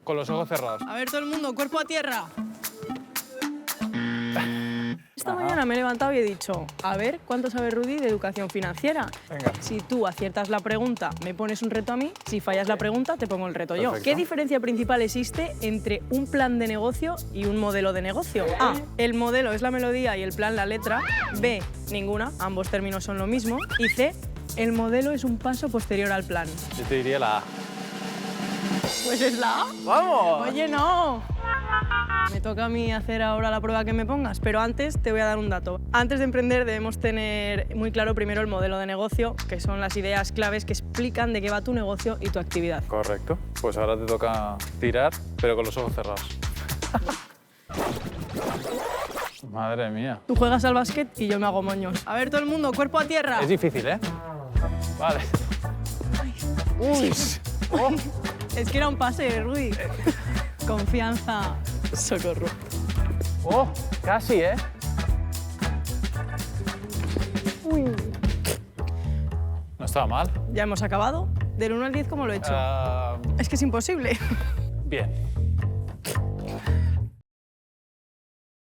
con los ojos cerrados. A ver, todo el mundo, cuerpo a tierra. Esta mañana me he levantado y he dicho, a ver, ¿cuánto sabe Rudy de educación financiera? Venga. Si tú aciertas la pregunta, me pones un reto a mí. Si fallas la pregunta, te pongo el reto yo. Perfecto. ¿Qué diferencia principal existe entre un plan de negocio y un modelo de negocio? A, el modelo es la melodía y el plan la letra. B, ninguna, ambos términos son lo mismo. Y C, el modelo es un paso posterior al plan. Yo te diría la A. Pues es la A. ¡Vamos! Oye, no. Me toca a mí hacer ahora la prueba que me pongas, pero antes te voy a dar un dato. Antes de emprender debemos tener muy claro primero el modelo de negocio, que son las ideas claves que explican de qué va tu negocio y tu actividad. Correcto. Pues ahora te toca tirar, pero con los ojos cerrados. Madre mía. Tú juegas al básquet y yo me hago moños. A ver, todo el mundo, cuerpo a tierra. Es difícil, ¿eh? Vale. Uy. Oh. Es que era un pase, Rudy. Confianza. Socorro. Oh, casi, ¿eh? No estaba mal. Ya hemos acabado. Del 1 al 10, ¿cómo lo he hecho? Es que es imposible. Bien.